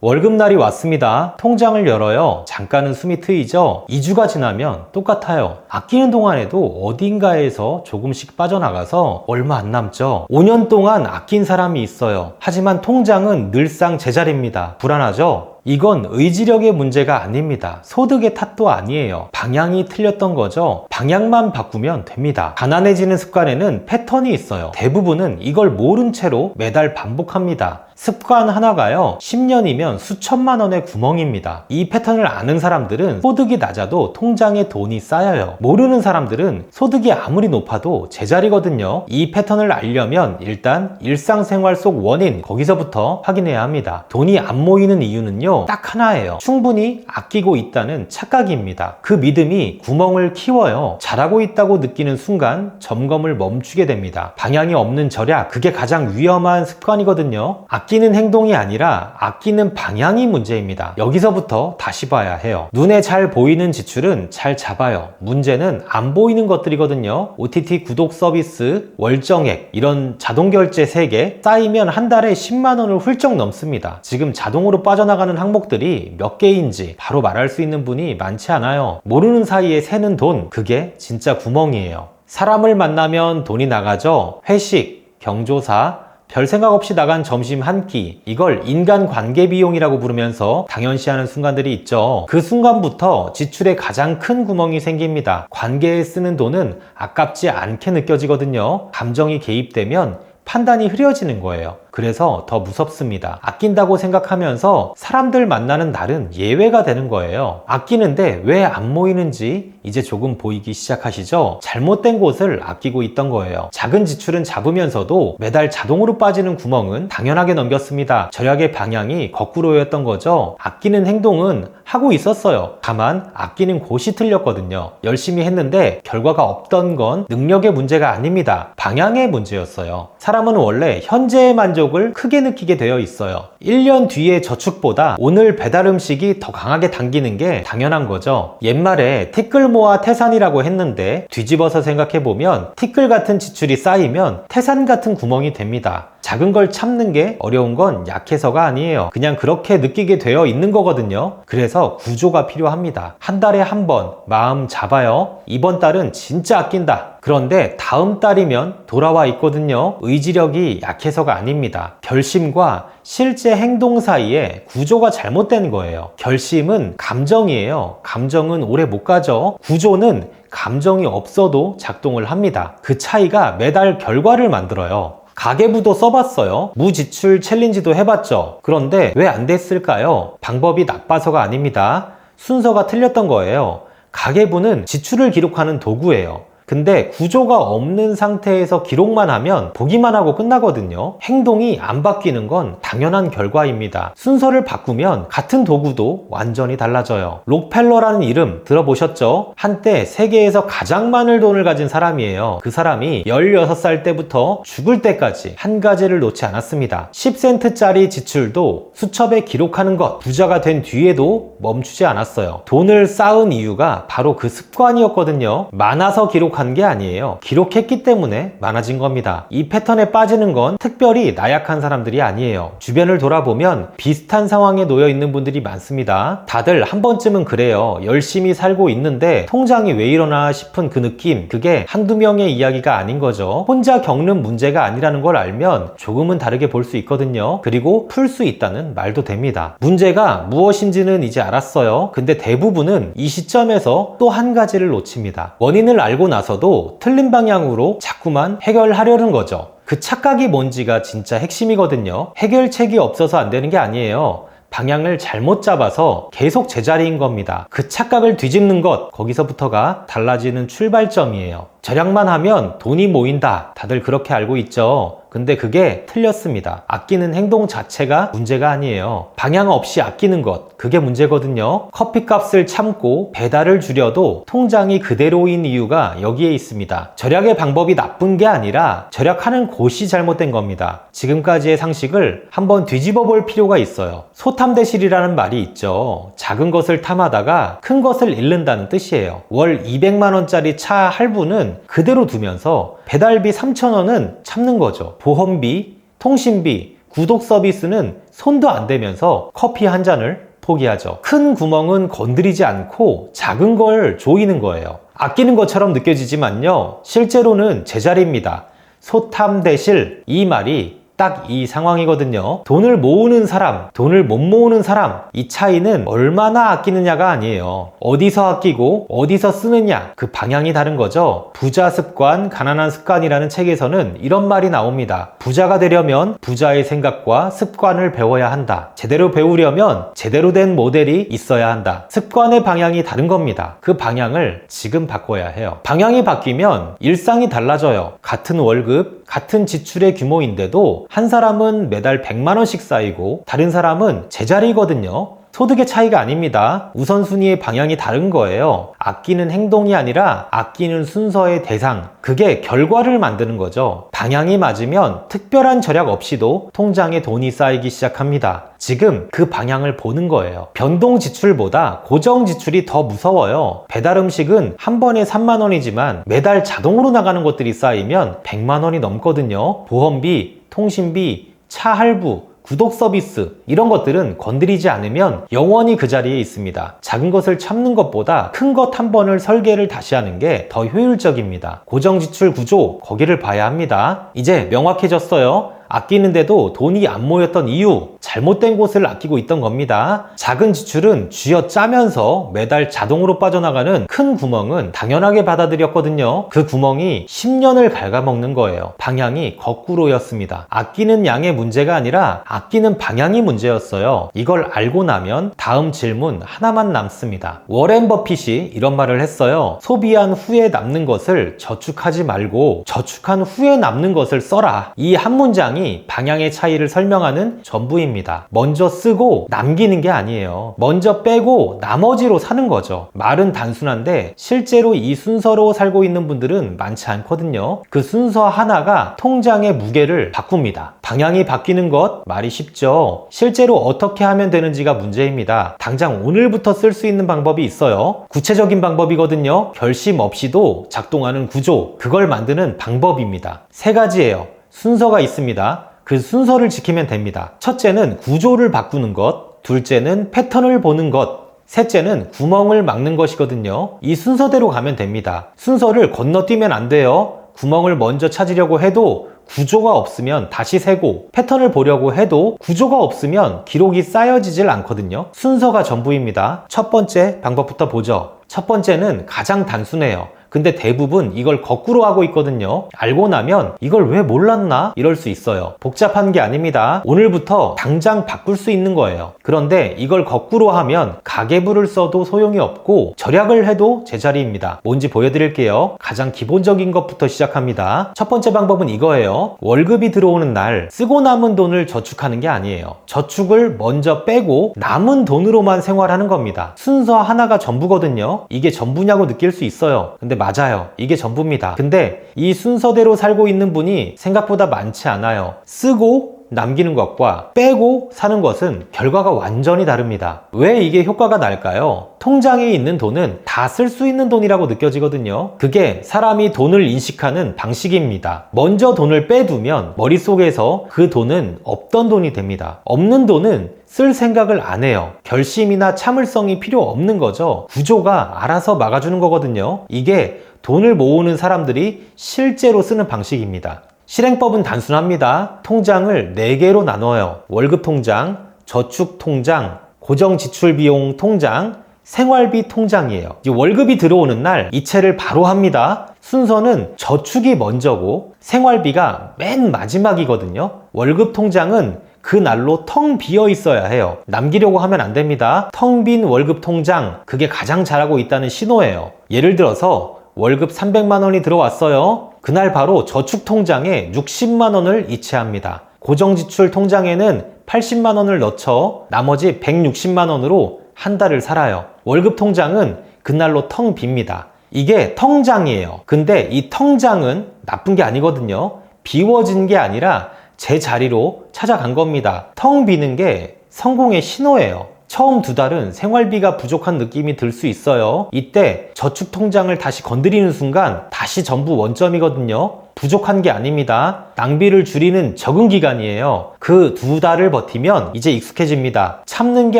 월급날이 왔습니다. 통장을 열어요. 잠깐은 숨이 트이죠. 2주가 지나면 똑같아요. 아끼는 동안에도 어딘가에서 조금씩 빠져나가서 얼마 안 남죠. 5년 동안 아낀 사람이 있어요. 하지만 통장은 늘상 제자리입니다. 불안하죠? 이건 의지력의 문제가 아닙니다. 소득의 탓도 아니에요. 방향이 틀렸던 거죠. 방향만 바꾸면 됩니다. 가난해지는 습관에는 패턴이 있어요. 대부분은 이걸 모른 채로 매달 반복합니다. 습관 하나가요, 10년이면 수천만 원의 구멍입니다. 이 패턴을 아는 사람들은 소득이 낮아도 통장에 돈이 쌓여요. 모르는 사람들은 소득이 아무리 높아도 제자리거든요. 이 패턴을 알려면 일단 일상생활 속 원인, 거기서부터 확인해야 합니다. 돈이 안 모이는 이유는요, 딱 하나예요. 충분히 아끼고 있다는 착각입니다. 그 믿음이 구멍을 키워요. 잘하고 있다고 느끼는 순간 점검을 멈추게 됩니다. 방향이 없는 절약, 그게 가장 위험한 습관이거든요. 아끼는 행동이 아니라 아끼는 방향이 문제입니다. 여기서부터 다시 봐야 해요. 눈에 잘 보이는 지출은 잘 잡아요. 문제는 안 보이는 것들이거든요. OTT 구독 서비스, 월정액, 이런 자동결제 3개 쌓이면 한 달에 10만 원을 훌쩍 넘습니다. 지금 자동으로 빠져나가는 항목들이 몇 개인지 바로 말할 수 있는 분이 많지 않아요. 모르는 사이에 새는 돈, 그게 진짜 구멍이에요. 사람을 만나면 돈이 나가죠. 회식, 경조사, 별 생각 없이 나간 점심 한 끼, 이걸 인간관계 비용이라고 부르면서 당연시하는 순간들이 있죠. 그 순간부터 지출에 가장 큰 구멍이 생깁니다. 관계에 쓰는 돈은 아깝지 않게 느껴지거든요. 감정이 개입되면 판단이 흐려지는 거예요. 그래서 더 무섭습니다. 아낀다고 생각하면서 사람들 만나는 날은 예외가 되는 거예요. 아끼는데 왜 안 모이는지 이제 조금 보이기 시작하시죠? 잘못된 곳을 아끼고 있던 거예요. 작은 지출은 잡으면서도 매달 자동으로 빠지는 구멍은 당연하게 넘겼습니다. 절약의 방향이 거꾸로였던 거죠. 아끼는 행동은 하고 있었어요. 다만 아끼는 곳이 틀렸거든요. 열심히 했는데 결과가 없던 건 능력의 문제가 아닙니다. 방향의 문제였어요. 사람은 원래 현재의 만족을 크게 느끼게 되어 있어요. 1년 뒤의 저축보다 오늘 배달 음식이 더 강하게 당기는 게 당연한 거죠. 옛말에 티끌 모아 태산이라고 했는데 뒤집어서 생각해보면 티끌 같은 지출이 쌓이면 태산 같은 구멍이 됩니다. 작은 걸 참는 게 어려운 건 약해서가 아니에요. 그냥 그렇게 느끼게 되어 있는 거거든요. 그래서 구조가 필요합니다. 한 달에 한 번 마음 잡아요. 이번 달은 진짜 아낀다. 그런데 다음 달이면 돌아와 있거든요. 의지력이 약해서가 아닙니다. 결심과 실제 행동 사이에 구조가 잘못된 거예요. 결심은 감정이에요. 감정은 오래 못 가죠. 구조는 감정이 없어도 작동을 합니다. 그 차이가 매달 결과를 만들어요. 가계부도 써봤어요. 무지출 챌린지도 해봤죠. 그런데 왜 안 됐을까요? 방법이 나빠서가 아닙니다. 순서가 틀렸던 거예요. 가계부는 지출을 기록하는 도구예요. 근데 구조가 없는 상태에서 기록만 하면 보기만 하고 끝나거든요. 행동이 안 바뀌는 건 당연한 결과입니다. 순서를 바꾸면 같은 도구도 완전히 달라져요. 록펠러라는 이름 들어보셨죠? 한때 세계에서 가장 많은 돈을 가진 사람이에요. 그 사람이 16살 때부터 죽을 때까지 한 가지를 놓지 않았습니다. 10센트짜리 지출도 수첩에 기록하는 것, 부자가 된 뒤에도 멈추지 않았어요. 돈을 쌓은 이유가 바로 그 습관이었거든요. 많아서 기록한 게 아니에요. 기록했기 때문에 많아진 겁니다. 이 패턴에 빠지는 건 특별히 나약한 사람들이 아니에요. 주변을 돌아보면 비슷한 상황에 놓여 있는 분들이 많습니다. 다들 한 번쯤은 그래요. 열심히 살고 있는데 통장이 왜 이러나 싶은 그 느낌, 그게 한두 명의 이야기가 아닌 거죠. 혼자 겪는 문제가 아니라는 걸 알면 조금은 다르게 볼 수 있거든요. 그리고 풀 수 있다는 말도 됩니다. 문제가 무엇인지는 이제 알았어요. 근데 대부분은 이 시점에서 또 한 가지를 놓칩니다. 원인을 알고 나서 도 틀린 방향으로 자꾸만 해결하려는 거죠. 그 착각이 뭔지가 진짜 핵심이거든요. 해결책이 없어서 안 되는 게 아니에요. 방향을 잘못 잡아서 계속 제자리인 겁니다. 그 착각을 뒤집는 것, 거기서부터가 달라지는 출발점이에요. 절약만 하면 돈이 모인다. 다들 그렇게 알고 있죠. 근데 그게 틀렸습니다. 아끼는 행동 자체가 문제가 아니에요. 방향 없이 아끼는 것, 그게 문제거든요. 커피값을 참고 배달을 줄여도 통장이 그대로인 이유가 여기에 있습니다. 절약의 방법이 나쁜 게 아니라 절약하는 곳이 잘못된 겁니다. 지금까지의 상식을 한번 뒤집어 볼 필요가 있어요. 소탐대실이라는 말이 있죠. 작은 것을 탐하다가 큰 것을 잃는다는 뜻이에요. 월 200만 원짜리 차 할부는 그대로 두면서 배달비 3,000원은 참는 거죠. 보험비, 통신비, 구독 서비스는 손도 안 대면서 커피 한 잔을 포기하죠. 큰 구멍은 건드리지 않고 작은 걸 조이는 거예요. 아끼는 것처럼 느껴지지만요, 실제로는 제자리입니다. 소탐대실, 이 말이 딱 이 상황이거든요. 돈을 모으는 사람, 돈을 못 모으는 사람, 이 차이는 얼마나 아끼느냐가 아니에요. 어디서 아끼고 어디서 쓰느냐, 그 방향이 다른 거죠. 부자 습관, 가난한 습관이라는 책에서는 이런 말이 나옵니다. 부자가 되려면 부자의 생각과 습관을 배워야 한다. 제대로 배우려면 제대로 된 모델이 있어야 한다. 습관의 방향이 다른 겁니다. 그 방향을 지금 바꿔야 해요. 방향이 바뀌면 일상이 달라져요. 같은 월급, 같은 지출의 규모인데도 한 사람은 매달 100만 원씩 쌓이고 다른 사람은 제자리거든요. 소득의 차이가 아닙니다. 우선순위의 방향이 다른 거예요. 아끼는 행동이 아니라 아끼는 순서의 대상, 그게 결과를 만드는 거죠. 방향이 맞으면 특별한 절약 없이도 통장에 돈이 쌓이기 시작합니다. 지금 그 방향을 보는 거예요. 변동 지출보다 고정 지출이 더 무서워요. 배달 음식은 한 번에 3만 원이지만 매달 자동으로 나가는 것들이 쌓이면 100만 원이 넘거든요. 보험비, 통신비, 차 할부, 구독 서비스, 이런 것들은 건드리지 않으면 영원히 그 자리에 있습니다. 작은 것을 참는 것보다 큰 것 한 번을 설계를 다시 하는 게 더 효율적입니다. 고정지출 구조, 거기를 봐야 합니다. 이제 명확해졌어요. 아끼는데도 돈이 안 모였던 이유, 잘못된 곳을 아끼고 있던 겁니다. 작은 지출은 쥐어짜면서 매달 자동으로 빠져나가는 큰 구멍은 당연하게 받아들였거든요. 그 구멍이 10년을 갉아먹는 거예요. 방향이 거꾸로였습니다. 아끼는 양의 문제가 아니라 아끼는 방향이 문제였어요. 이걸 알고 나면 다음 질문 하나만 남습니다. 워렌 버핏이 이런 말을 했어요. 소비한 후에 남는 것을 저축하지 말고 저축한 후에 남는 것을 써라. 이 한 문장이 방향의 차이를 설명하는 전부입니다. 먼저 쓰고 남기는 게 아니에요. 먼저 빼고 나머지로 사는 거죠. 말은 단순한데 실제로 이 순서로 살고 있는 분들은 많지 않거든요. 그 순서 하나가 통장의 무게를 바꿉니다. 방향이 바뀌는 것, 말이 쉽죠. 실제로 어떻게 하면 되는지가 문제입니다. 당장 오늘부터 쓸 수 있는 방법이 있어요. 구체적인 방법이거든요. 결심 없이도 작동하는 구조, 그걸 만드는 방법입니다. 세 가지예요. 순서가 있습니다. 그 순서를 지키면 됩니다. 첫째는 구조를 바꾸는 것, 둘째는 패턴을 보는 것, 셋째는 구멍을 막는 것이거든요. 이 순서대로 가면 됩니다. 순서를 건너뛰면 안 돼요. 구멍을 먼저 찾으려고 해도 구조가 없으면 다시 세고, 패턴을 보려고 해도 구조가 없으면 기록이 쌓여지질 않거든요. 순서가 전부입니다. 첫 번째 방법부터 보죠. 첫 번째는 가장 단순해요. 근데 대부분 이걸 거꾸로 하고 있거든요. 알고 나면 이걸 왜 몰랐나? 이럴 수 있어요. 복잡한 게 아닙니다. 오늘부터 당장 바꿀 수 있는 거예요. 그런데 이걸 거꾸로 하면 가계부를 써도 소용이 없고 절약을 해도 제자리입니다. 뭔지 보여드릴게요. 가장 기본적인 것부터 시작합니다. 첫 번째 방법은 이거예요. 월급이 들어오는 날 쓰고 남은 돈을 저축하는 게 아니에요. 저축을 먼저 빼고 남은 돈으로만 생활하는 겁니다. 순서 하나가 전부거든요. 이게 전부냐고 느낄 수 있어요. 근데 맞아요. 이게 전부입니다. 근데 이 순서대로 살고 있는 분이 생각보다 많지 않아요. 쓰고 남기는 것과 빼고 사는 것은 결과가 완전히 다릅니다. 왜 이게 효과가 날까요? 통장에 있는 돈은 다 쓸 수 있는 돈이라고 느껴지거든요. 그게 사람이 돈을 인식하는 방식입니다. 먼저 돈을 빼두면 머릿속에서 그 돈은 없던 돈이 됩니다. 없는 돈은 쓸 생각을 안 해요. 결심이나 참을성이 필요 없는 거죠. 구조가 알아서 막아주는 거거든요. 이게 돈을 모으는 사람들이 실제로 쓰는 방식입니다. 실행법은 단순합니다. 통장을 4개로 나눠요. 월급 통장, 저축 통장, 고정 지출 비용 통장, 생활비 통장이에요. 이제 월급이 들어오는 날 이체를 바로 합니다. 순서는 저축이 먼저고 생활비가 맨 마지막이거든요. 월급 통장은 그 날로 텅 비어 있어야 해요. 남기려고 하면 안 됩니다. 텅 빈 월급 통장, 그게 가장 잘하고 있다는 신호예요. 예를 들어서 월급 300만 원이 들어왔어요. 그날 바로 저축 통장에 60만 원을 이체합니다. 고정지출 통장에는 80만 원을 넣죠. 나머지 160만 원으로 한 달을 살아요. 월급 통장은 그날로 텅 빕니다. 이게 통장이에요. 근데 이 통장은 나쁜 게 아니거든요. 비워진 게 아니라 제 자리로 찾아간 겁니다. 텅 비는 게 성공의 신호예요. 처음 2달은 생활비가 부족한 느낌이 들 수 있어요. 이때 저축 통장을 다시 건드리는 순간 다시 전부 원점이거든요. 부족한 게 아닙니다. 낭비를 줄이는 적응 기간이에요. 그 2달을 버티면 이제 익숙해집니다. 참는 게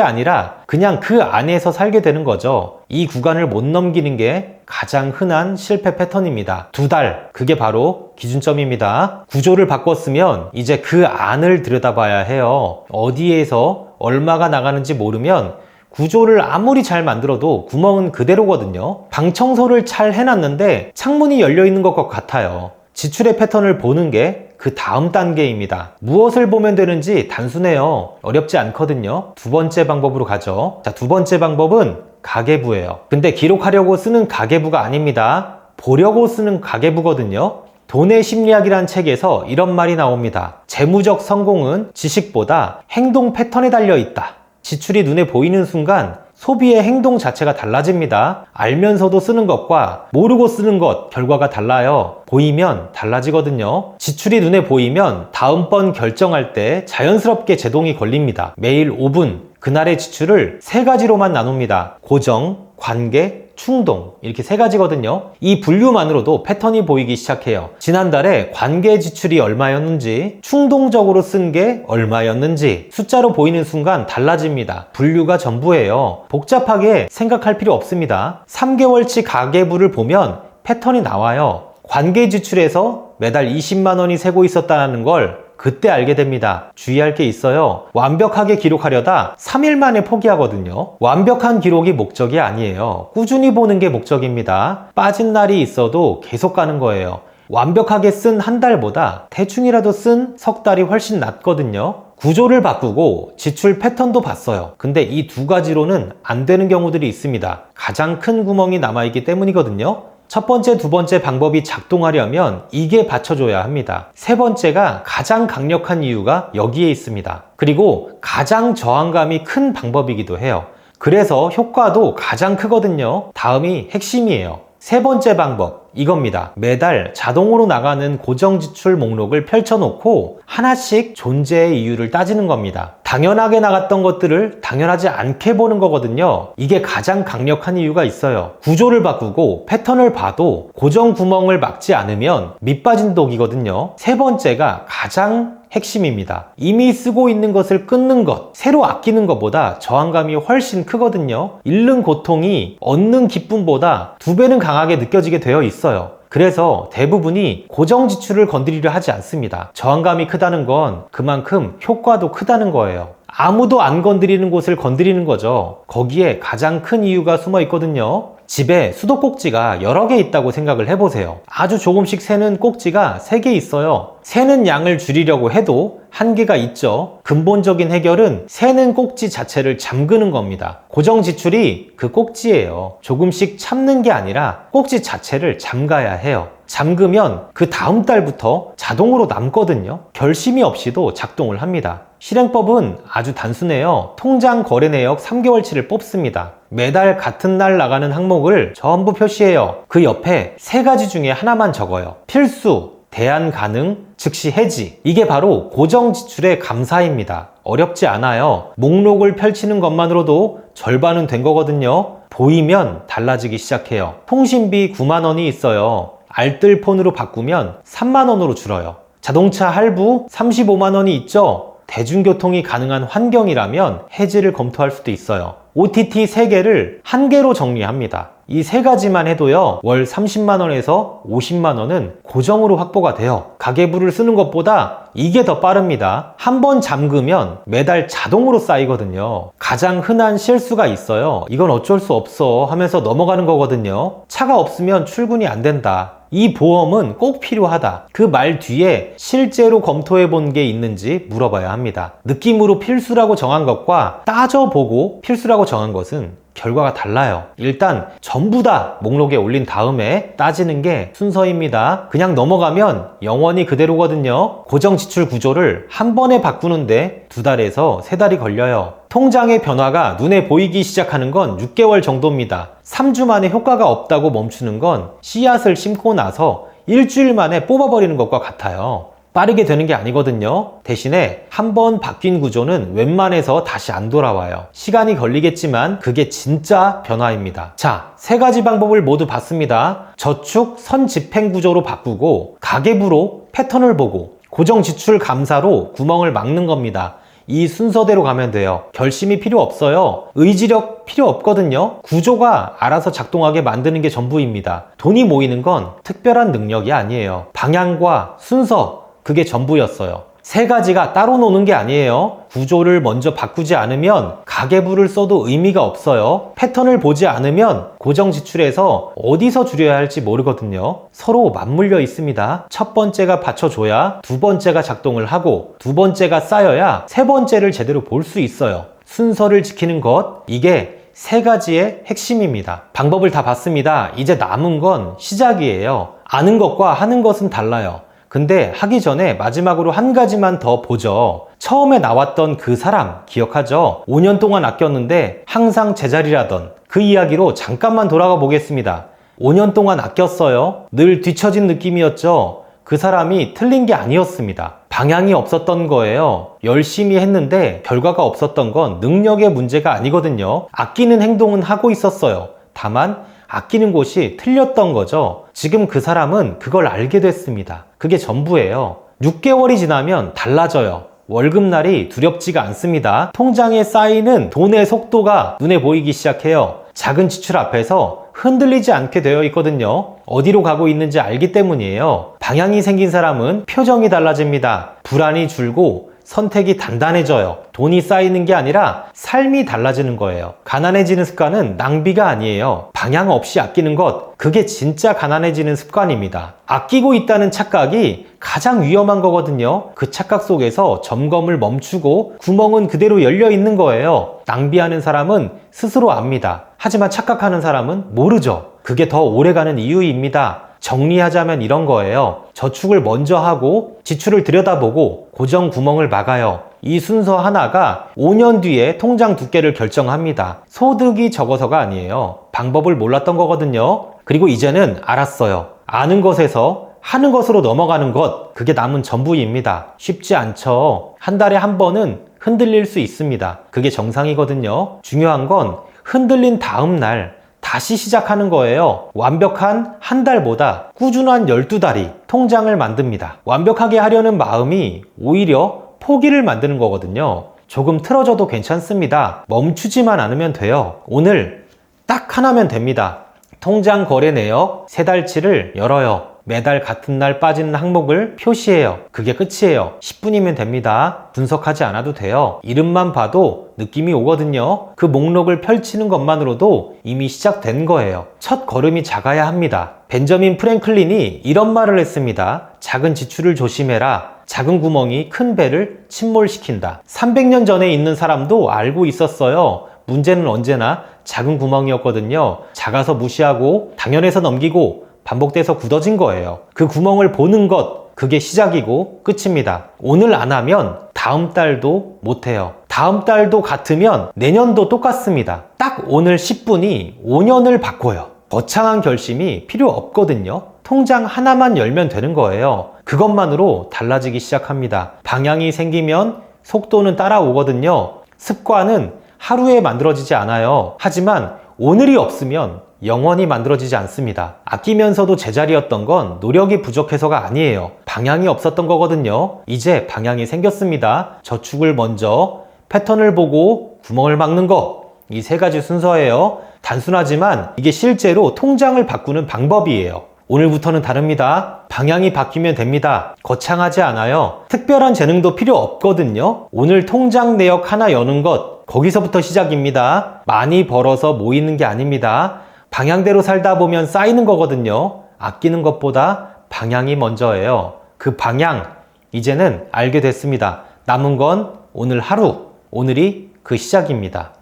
아니라 그냥 그 안에서 살게 되는 거죠. 이 구간을 못 넘기는 게 가장 흔한 실패 패턴입니다. 2달, 그게 바로 기준점입니다. 구조를 바꿨으면 이제 그 안을 들여다봐야 해요. 어디에서 얼마가 나가는지 모르면 구조를 아무리 잘 만들어도 구멍은 그대로거든요. 방 청소를 잘 해놨는데 창문이 열려 있는 것과 같아요. 지출의 패턴을 보는 게 그 다음 단계입니다. 무엇을 보면 되는지 단순해요. 어렵지 않거든요. 2번째 방법으로 가죠. 자, 2번째 방법은 가계부예요. 근데 기록하려고 쓰는 가계부가 아닙니다. 보려고 쓰는 가계부거든요. 돈의 심리학이란 책에서 이런 말이 나옵니다. 재무적 성공은 지식보다 행동 패턴에 달려 있다. 지출이 눈에 보이는 순간 소비의 행동 자체가 달라집니다. 알면서도 쓰는 것과 모르고 쓰는 것 결과가 달라요. 보이면 달라지거든요. 지출이 눈에 보이면 다음번 결정할 때 자연스럽게 제동이 걸립니다. 매일 5분 그날의 지출을 3가지로만 나눕니다. 고정, 관계, 충동, 이렇게 3가지거든요. 이 분류만으로도 패턴이 보이기 시작해요. 지난달에 관계 지출이 얼마였는지, 충동적으로 쓴 게 얼마였는지 숫자로 보이는 순간 달라집니다. 분류가 전부예요. 복잡하게 생각할 필요 없습니다. 3개월치 가계부를 보면 패턴이 나와요. 관계 지출에서 매달 20만 원이 새고 있었다는 걸 그때 알게 됩니다. 주의할 게 있어요. 완벽하게 기록하려다 3일 만에 포기하거든요. 완벽한 기록이 목적이 아니에요. 꾸준히 보는 게 목적입니다. 빠진 날이 있어도 계속 가는 거예요. 완벽하게 쓴 한 달보다 대충이라도 쓴 석 달이 훨씬 낫거든요. 구조를 바꾸고 지출 패턴도 봤어요. 근데 이 2가지로는 안 되는 경우들이 있습니다. 가장 큰 구멍이 남아있기 때문이거든요. 첫 번째, 2번째 방법이 작동하려면 이게 받쳐줘야 합니다. 3번째가 가장 강력한 이유가 여기에 있습니다. 그리고 가장 저항감이 큰 방법이기도 해요. 그래서 효과도 가장 크거든요. 다음이 핵심이에요. 3번째 방법, 이겁니다. 매달 자동으로 나가는 고정지출 목록을 펼쳐놓고 하나씩 존재의 이유를 따지는 겁니다. 당연하게 나갔던 것들을 당연하지 않게 보는 거거든요. 이게 가장 강력한 이유가 있어요. 구조를 바꾸고 패턴을 봐도 고정 구멍을 막지 않으면 밑빠진 독이거든요. 3번째가 가장 핵심입니다. 이미 쓰고 있는 것을 끊는 것, 새로 아끼는 것보다 저항감이 훨씬 크거든요. 잃는 고통이 얻는 기쁨보다 2배는 강하게 느껴지게 되어 있어요. 그래서 대부분이 고정 지출을 건드리려 하지 않습니다. 저항감이 크다는 건 그만큼 효과도 크다는 거예요. 아무도 안 건드리는 곳을 건드리는 거죠. 거기에 가장 큰 이유가 숨어 있거든요. 집에 수도꼭지가 여러 개 있다고 생각을 해보세요. 아주 조금씩 새는 꼭지가 3개 있어요. 새는 양을 줄이려고 해도 한계가 있죠. 근본적인 해결은 새는 꼭지 자체를 잠그는 겁니다. 고정 지출이 그 꼭지예요. 조금씩 참는 게 아니라 꼭지 자체를 잠가야 해요. 잠그면 그 다음 달부터 자동으로 남거든요. 결심이 없이도 작동을 합니다. 실행법은 아주 단순해요. 통장 거래 내역 3개월치를 뽑습니다. 매달 같은 날 나가는 항목을 전부 표시해요. 그 옆에 3가지 중에 하나만 적어요. 필수, 대안 가능, 즉시 해지. 이게 바로 고정 지출의 감사입니다. 어렵지 않아요. 목록을 펼치는 것만으로도 절반은 된 거거든요. 보이면 달라지기 시작해요. 통신비 9만 원이 있어요. 알뜰 폰으로 바꾸면 3만 원으로 줄어요. 자동차 할부 35만 원이 있죠? 대중교통이 가능한 환경이라면 해지를 검토할 수도 있어요. OTT 3개를 1개로 정리합니다. 이 3가지만 해도요, 월 30만 원에서 50만 원은 고정으로 확보가 돼요. 가계부를 쓰는 것보다 이게 더 빠릅니다. 한번 잠그면 매달 자동으로 쌓이거든요. 가장 흔한 실수가 있어요. 이건 어쩔 수 없어 하면서 넘어가는 거거든요. 차가 없으면 출근이 안 된다. 이 보험은 꼭 필요하다. 그 말 뒤에 실제로 검토해 본 게 있는지 물어봐야 합니다. 느낌으로 필수라고 정한 것과 따져보고 필수라고 정한 것은 결과가 달라요. 일단 전부 다 목록에 올린 다음에 따지는 게 순서입니다. 그냥 넘어가면 영원히 그대로거든요. 고정 지출 구조를 한 번에 바꾸는데 2달에서 3달이 걸려요. 통장의 변화가 눈에 보이기 시작하는 건 6개월 정도입니다. 3주 만에 효과가 없다고 멈추는 건 씨앗을 심고 나서 일주일 만에 뽑아버리는 것과 같아요. 빠르게 되는 게 아니거든요. 대신에 한번 바뀐 구조는 웬만해서 다시 안 돌아와요. 시간이 걸리겠지만 그게 진짜 변화입니다. 자, 세 가지 방법을 모두 봤습니다. 저축 선집행 구조로 바꾸고 가계부로 패턴을 보고 고정 지출 감사로 구멍을 막는 겁니다. 이 순서대로 가면 돼요. 결심이 필요 없어요. 의지력 필요 없거든요. 구조가 알아서 작동하게 만드는 게 전부입니다. 돈이 모이는 건 특별한 능력이 아니에요. 방향과 순서, 그게 전부였어요. 세 가지가 따로 노는 게 아니에요. 구조를 먼저 바꾸지 않으면 가계부를 써도 의미가 없어요. 패턴을 보지 않으면 고정 지출에서 어디서 줄여야 할지 모르거든요. 서로 맞물려 있습니다. 첫 번째가 받쳐줘야 두 번째가 작동을 하고 두 번째가 쌓여야 세 번째를 제대로 볼 수 있어요. 순서를 지키는 것, 이게 세 가지의 핵심입니다. 방법을 다 봤습니다. 이제 남은 건 시작이에요. 아는 것과 하는 것은 달라요. 근데 하기 전에 마지막으로 한 가지만 더 보죠. 처음에 나왔던 그 사람 기억하죠? 5년 동안 아꼈는데 항상 제자리라던 그 이야기로 잠깐만 돌아가 보겠습니다. 5년 동안 아꼈어요. 늘 뒤처진 느낌이었죠. 그 사람이 틀린 게 아니었습니다. 방향이 없었던 거예요. 열심히 했는데 결과가 없었던 건 능력의 문제가 아니거든요. 아끼는 행동은 하고 있었어요. 다만 아끼는 곳이 틀렸던 거죠. 지금 그 사람은 그걸 알게 됐습니다. 그게 전부예요. 6개월이 지나면 달라져요. 월급날이 두렵지가 않습니다. 통장에 쌓이는 돈의 속도가 눈에 보이기 시작해요. 작은 지출 앞에서 흔들리지 않게 되어 있거든요. 어디로 가고 있는지 알기 때문이에요. 방향이 생긴 사람은 표정이 달라집니다. 불안이 줄고 선택이 단단해져요. 돈이 쌓이는 게 아니라 삶이 달라지는 거예요. 가난해지는 습관은 낭비가 아니에요. 방향 없이 아끼는 것, 그게 진짜 가난해지는 습관입니다. 아끼고 있다는 착각이 가장 위험한 거거든요. 그 착각 속에서 점검을 멈추고 구멍은 그대로 열려 있는 거예요. 낭비하는 사람은 스스로 압니다. 하지만 착각하는 사람은 모르죠. 그게 더 오래가는 이유입니다. 정리하자면 이런 거예요. 저축을 먼저 하고 지출을 들여다보고 고정 구멍을 막아요. 이 순서 하나가 5년 뒤에 통장 두께를 결정합니다. 소득이 적어서가 아니에요. 방법을 몰랐던 거거든요. 그리고 이제는 알았어요. 아는 것에서 하는 것으로 넘어가는 것, 그게 남은 전부입니다. 쉽지 않죠. 한 달에 한 번은 흔들릴 수 있습니다. 그게 정상이거든요. 중요한 건 흔들린 다음 날 다시 시작하는 거예요. 완벽한 한 달보다 꾸준한 12달이 통장을 만듭니다. 완벽하게 하려는 마음이 오히려 포기를 만드는 거거든요. 조금 틀어져도 괜찮습니다. 멈추지만 않으면 돼요. 오늘 딱 하나면 됩니다. 통장 거래 내역 3달치를 열어요. 매달 같은 날 빠지는 항목을 표시해요. 그게 끝이에요. 10분이면 됩니다. 분석하지 않아도 돼요. 이름만 봐도 느낌이 오거든요. 그 목록을 펼치는 것만으로도 이미 시작된 거예요. 첫 걸음이 작아야 합니다. 벤저민 프랭클린이 이런 말을 했습니다. 작은 지출을 조심해라. 작은 구멍이 큰 배를 침몰시킨다. 300년 전에 있는 사람도 알고 있었어요. 문제는 언제나 작은 구멍이었거든요. 작아서 무시하고 당연해서 넘기고 반복돼서 굳어진 거예요. 그 구멍을 보는 것, 그게 시작이고 끝입니다. 오늘 안 하면 다음 달도 못해요. 다음 달도 같으면 내년도 똑같습니다. 딱 오늘 10분이 5년을 바꿔요. 거창한 결심이 필요 없거든요. 통장 하나만 열면 되는 거예요. 그것만으로 달라지기 시작합니다. 방향이 생기면 속도는 따라오거든요. 습관은 하루에 만들어지지 않아요. 하지만 오늘이 없으면 영원히 만들어지지 않습니다. 아끼면서도 제자리였던 건 노력이 부족해서가 아니에요. 방향이 없었던 거거든요. 이제 방향이 생겼습니다. 저축을 먼저, 패턴을 보고 구멍을 막는 거. 이 3가지 순서예요. 단순하지만 이게 실제로 통장을 바꾸는 방법이에요. 오늘부터는 다릅니다. 방향이 바뀌면 됩니다. 거창하지 않아요. 특별한 재능도 필요 없거든요. 오늘 통장 내역 하나 여는 것, 거기서부터 시작입니다. 많이 벌어서 모이는 게 아닙니다. 방향대로 살다 보면 쌓이는 거거든요. 아끼는 것보다 방향이 먼저예요. 그 방향, 이제는 알게 됐습니다. 남은 건 오늘 하루, 오늘이 그 시작입니다.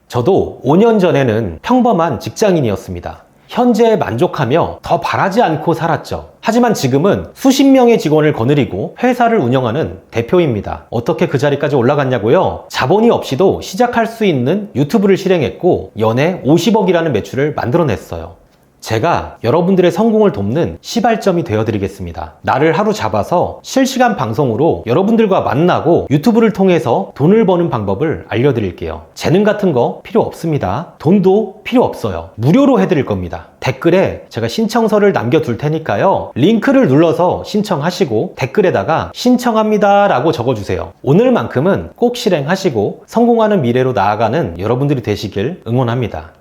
저도 5년 전에는 평범한 직장인이었습니다. 현재에 만족하며 더 바라지 않고 살았죠. 하지만 지금은 수십 명의 직원을 거느리고 회사를 운영하는 대표입니다. 어떻게 그 자리까지 올라갔냐고요? 자본이 없이도 시작할 수 있는 유튜브를 실행했고 연애 50억이라는 매출을 만들어냈어요. 제가 여러분들의 성공을 돕는 시발점이 되어드리겠습니다. 나를 하루 잡아서 실시간 방송으로 여러분들과 만나고 유튜브를 통해서 돈을 버는 방법을 알려드릴게요. 재능 같은 거 필요 없습니다. 돈도 필요 없어요. 무료로 해드릴 겁니다. 댓글에 제가 신청서를 남겨둘 테니까요. 링크를 눌러서 신청하시고 댓글에다가 신청합니다 라고 적어주세요. 오늘만큼은 꼭 실행하시고 성공하는 미래로 나아가는 여러분들이 되시길 응원합니다.